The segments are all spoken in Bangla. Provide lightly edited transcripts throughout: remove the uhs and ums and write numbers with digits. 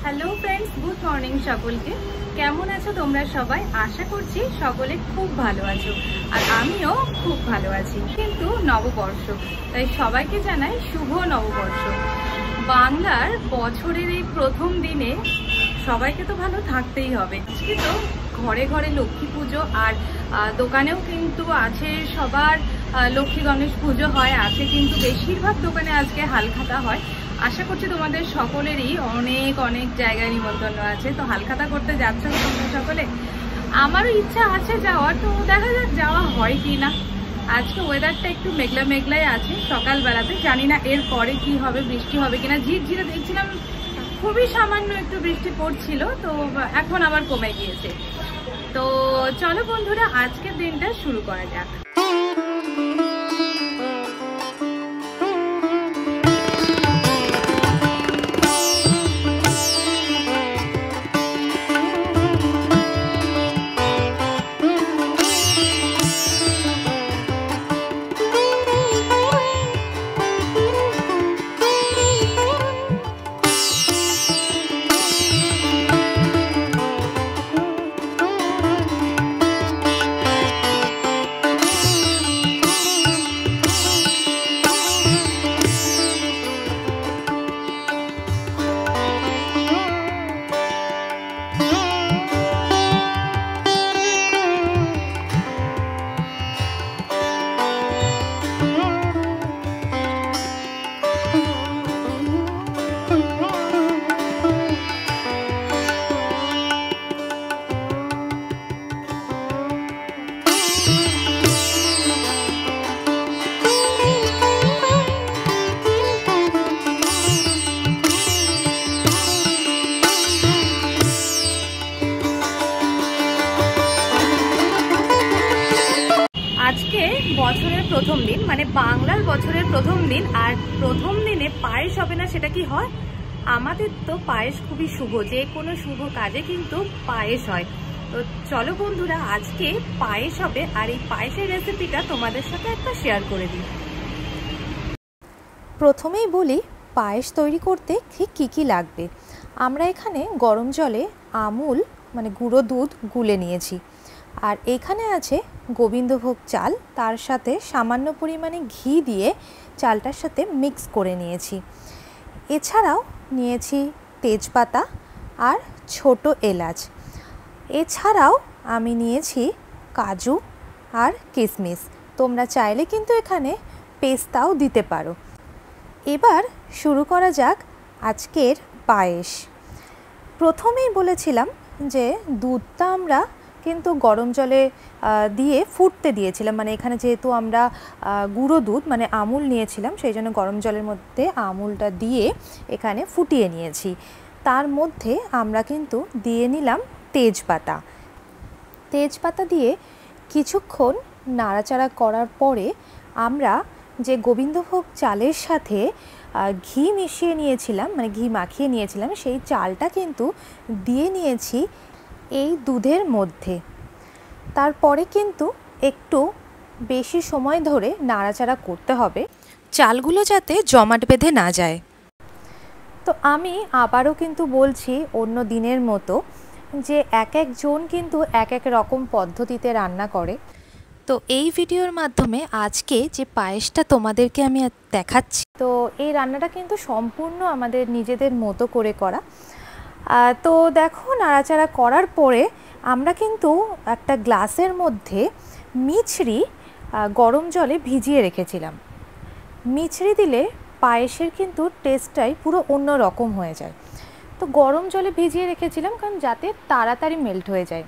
हेलो फ्रेंड्स, गुड मर्निंग सकलके। केमन आछो तोमरा सबाई? आशा करछि सकले खूब भालो आछो और आमिओ खूब भालो आछि। किन्तु नवबर्ष, ताई सबाइके जानाई शुभ नवबर्ष। बांगलार बछरेर এই প্রথম দিনে সবাইকে তো ভালো থাকতেই হবে। আজকে তো ঘরে ঘরে লক্ষ্মী পুজো আর দোকানেও কিন্তু আছে সবার লক্ষ্মী গণেশ পুজো হয়, আছে কিন্তু বেশিরভাগ দোকানে আজকে হালখাতা হয়। আশা করছি তোমাদের সকলেরই অনেক অনেক জায়গায় নিমন্ত্রণ আছে, তো হালখাতা করতে যাচ্ছ তোমরা সকলে। আমারও ইচ্ছা আছে যাওয়ার, তো দেখা যাক যাওয়া হয় কি না। আজকে ওয়েদারটা একটু মেঘলা মেঘলাই আছে সকালবেলাতে, জানি না এর পরে কি হবে, বৃষ্টি হবে কিনা। ঝিরঝিরে দেখছিলাম খুবই সামান্য একটু বৃষ্টি পড়ছিল, তো এখন আবার কমে গিয়েছে। তো চলো বন্ধুরা, আজকের দিনটা শুরু করা যাক। আজকে বছরের প্রথম দিন, মানে বাংলার বছরের প্রথম দিন, আর প্রথম দিনে পায়েস হবে না সেটা কি হয়? আমাদের তো পায়েস খুবই শুভ, যে কোনো শুভ কাজে কিন্তু পায়েস হয়। তো চলো বন্ধুরা, আজকে পায়েস হবে, আর এই পায়েসের রেসিপিটা তোমাদের সাথে একটা শেয়ার করে দিই। প্রথমেই বলি পায়েস তৈরি করতে ঠিক কী লাগবে। আমরা এখানে গরম জলে আমুল মানে গুঁড়ো দুধ গুলে নিয়েছি, আর এখানে আছে গোবিন্দভোগ চাল, তার সাথে সামান্য পরিমাণে ঘি দিয়ে চালটার সাথে মিক্স করে নিয়েছি। এছাড়াও নিয়েছি তেজপাতা আর ছোট এলাচ। এছাড়াও আমি নিয়েছি কাজু আর কিশমিশ। তোমরা চাইলে কিন্তু এখানে পেস্তাও দিতে পারো। এবার শুরু করা যাক আজকের পায়েস। প্রথমেই বলেছিলাম যে দুধটা আমরা কিন্তু গরম জলে দিয়ে ফুটতে দিয়েছিলাম, মানে এখানে যেহেতু আমরা গুঁড়ো দুধ মানে আমুল নিয়েছিলাম, সেই জন্য গরম জলের মধ্যে আমুলটা দিয়ে এখানে ফুটিয়ে নিয়েছি। তার মধ্যে আমরা কিন্তু দিয়ে নিলাম তেজপাতা। তেজপাতা দিয়ে কিছুক্ষণ নাড়াচাড়া করার পরে আমরা যে গোবিন্দভোগ চালের সাথে ঘি মিশিয়ে নিয়েছিলাম, মানে ঘি মাখিয়ে নিয়েছিলাম, সেই চালটা কিন্তু দিয়ে নিয়েছি এই দুধের মধ্যে। তারপরে কিন্তু একটু বেশি সময় ধরে নাড়াচাড়া করতে হবে, চালগুলো যাতে জমাট বেঁধে না যায়। তো আমি আবারও কিন্তু বলছি অন্য দিনের মতো, যে এক একজন কিন্তু এক এক রকম পদ্ধতিতে রান্না করে। তো এই ভিডিওর মাধ্যমে আজকে যে পায়েসটা তোমাদেরকে আমি দেখাচ্ছি, তো এই রান্নাটা কিন্তু সম্পূর্ণ আমাদের নিজেদের মতো করে করা। তো দেখো, নাড়াচাড়া করার পরে আমরা কিন্তু একটা গ্লাসের মধ্যে মিছরি গরম জলে ভিজিয়ে রেখেছিলাম। মিছরি দিলে পায়েসের কিন্তু টেস্টটাই পুরো অন্য রকম হয়ে যায়। তো গরম জলে ভিজিয়ে রেখেছিলাম কারণ যাতে তাড়াতাড়ি মেল্ট হয়ে যায়।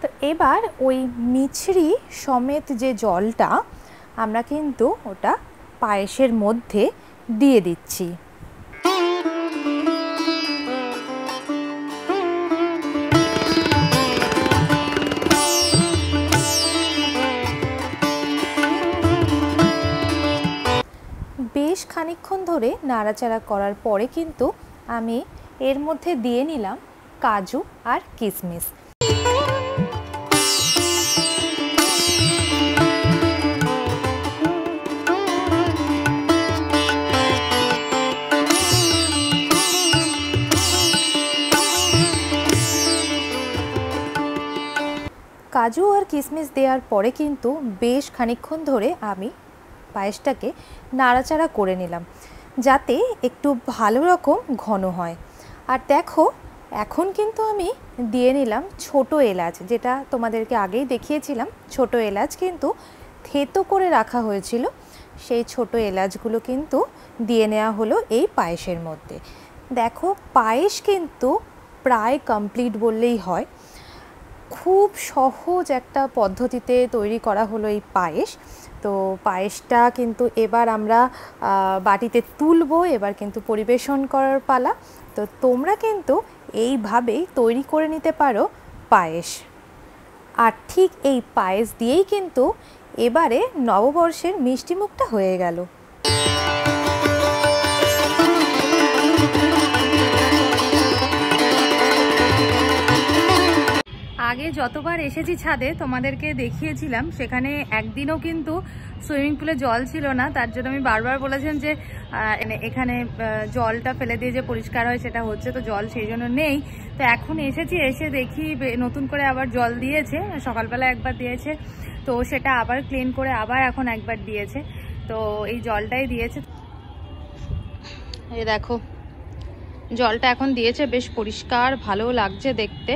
তো এবার ওই মিছরি সমেত যে জলটা আমরা কিন্তু ওটা পায়েসের মধ্যে দিয়ে দিচ্ছি। বেশ খানিকক্ষণ ধরে নাড়াচাড়া করার পরে কিন্তু আমি এর মধ্যে দিয়ে নিলাম কাজু আর কিশমিশ। কাজু আর কিশমিশ দেওয়ার পরে কিন্তু বেশ খানিকক্ষণ ধরে আমি পায়েসটাকে নাড়াচাড়া করে নিলাম, যাতে একটু ভালো রকম ঘন হয়। আর দেখো এখন কিন্তু আমি দিয়ে নিলাম ছোট এলাচ, যেটা তোমাদেরকে আগেই দেখিয়েছিলাম। ছোট এলাচ কিন্তু থেতো করে রাখা হয়েছিল, সেই ছোট এলাচগুলো কিন্তু দিয়ে নেওয়া হলো এই পায়েসের মধ্যে। দেখো পায়েস কিন্তু প্রায় কমপ্লিট বললেই হয়। খুব সহজ একটা পদ্ধতিতে তৈরি করা হলো এই পায়েস। তো পায়েসটা কিন্তু এবার আমরা বাটিতে তুলবো, এবার কিন্তু পরিবেশন করার পালা। তো তোমরা কিন্তু এইভাবেই তৈরি করে নিতে পারো পায়েস। আর ঠিক এই পায়েস দিয়েই কিন্তু এবারে নববর্ষের মিষ্টিমুখটা হয়ে গেল। আগে যতবার এসেছি ছাদে তোমাদেরকে দেখিয়েছিলাম, সেখানে একদিনও কিন্তু সুইমিং পুলে জল ছিল না। তার জন্য আমি বারবার বলেছেন যে এখানে জলটা ফেলে দিয়ে যে পরিষ্কার হয় সেটা হচ্ছে, তো জল সেই জন্য নেই। তো এখন এসেছি, এসে দেখি নতুন করে আবার জল দিয়েছে, সকালবেলা একবার দিয়েছে, তো সেটা আবার ক্লিন করে আবার এখন একবার দিয়েছে। তো এই জলটাই দিয়েছে, এই দেখো জলটা এখন দিয়েছে, বেশ পরিষ্কার ভালো লাগছে দেখতে।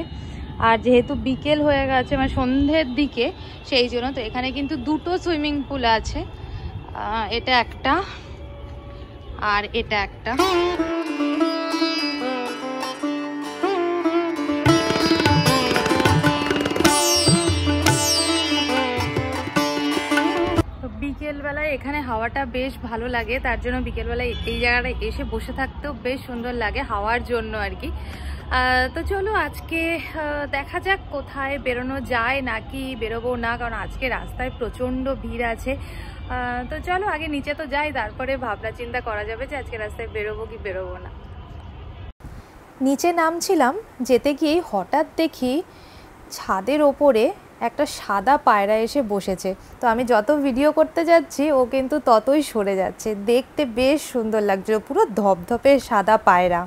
আর যেহেতু বিকেল হয়ে গেছে, মানে সন্ধ্যের দিকে, সেই জন্য তো এখানে কিন্তু দুটো সুইমিং পুল আছে, এটা একটা আর এটা একটা। বিকেলবেলায় এখানে হাওয়াটা বেশ ভালো লাগে, তার জন্য বিকেলবেলায় এই জায়গাটায় এসে বসে থাকতেও বেশ সুন্দর লাগে হাওয়ার জন্য আর কি। তো চলো আজকে দেখা যাক কোথায় বেরোনো যায়, নাকি বেরোবো না, কারণ আজকে রাস্তায় প্রচণ্ড ভিড় আছে। তো চলো আগে নিচে তো যাই, তারপরে ভাবনা চিন্তা করা যাবে যে আজকে রাস্তায় বেরোবো কি বেরোবো না। নিচে নামছিলাম, যেতে গিয়ে হঠাৎ দেখি ছাদের ওপরে একটা সাদা পায়রা এসে বসেছে। তো আমি যত ভিডিও করতে যাচ্ছি ও কিন্তু ততই সরে যাচ্ছে। দেখতে বেশ সুন্দর লাগছিল, পুরো ধপধপে সাদা পায়রা।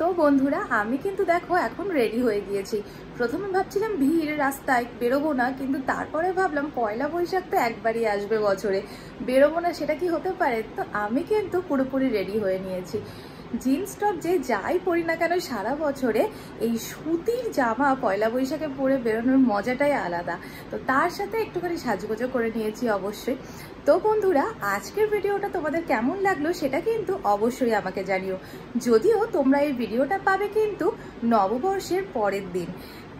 তো বন্ধুরা আমি কিন্তু দেখো এখন রেডি হয়ে গিয়েছি। প্রথমে ভাবছিলাম ভিড় রাস্তায় বেরোবো না, কিন্তু তারপরে ভাবলাম পয়লা বৈশাখ তো একবারই আসবে বছরে, বেরোবো না সেটা কি হতে পারে। তো আমি কিন্তু পুরোপুরি রেডি হয়ে নিয়েছি। জিন্স টপ যে যাই পরি না কেন সারা বছরে, এই সুতির জামা পয়লা বৈশাখে পরে বেরোনোর মজাটাই আলাদা। তো তার সাথে একটুখানি সাজগোজও করে নিয়েছি অবশ্যই। তো বন্ধুরা আজকের ভিডিওটা তোমাদের কেমন লাগলো সেটা কিন্তু অবশ্যই আমাকে জানিও। যদিও তোমরা এই ভিডিওটা পাবে কিন্তু নববর্ষের পরের দিন।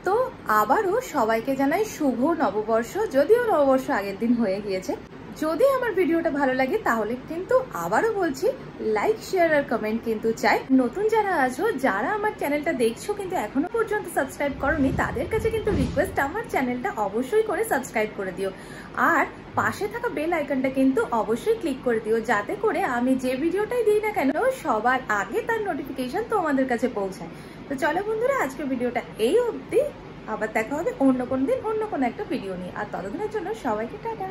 তো আবারও সবাইকে জানাই শুভ নববর্ষ, যদিও নববর্ষ আগের দিন হয়ে গিয়েছে। যদি আমার ভিডিওটা ভালো লাগে তাহলে কিন্তু আবারও বলছি লাইক শেয়ার আর কমেন্ট কিন্তু চাই। নতুন যারা আছো, যারা আমার চ্যানেলটা দেখছো কিন্তু এখনো পর্যন্ত সাবস্ক্রাইব করোনি, তাদের কাছে কিন্তু রিকোয়েস্ট আমার চ্যানেলটা অবশ্যই করে সাবস্ক্রাইব করে দিও। আর পাশে থাকা বেল আইকনটা কিন্তু অবশ্যই ক্লিক করে দিও, যাতে করে আমি যে ভিডিওটাই দিই না কেন সবার আগে তার নোটিফিকেশন তোমাদের কাছে পৌঁছায়। তো চলো বন্ধুরা আজকের ভিডিওটা এই অবধি, আবার দেখা হবে অন্য কোনো দিন অন্য কোনো একটা ভিডিও নিয়ে। আর ততদিনের জন্য সবাইকে টাটা।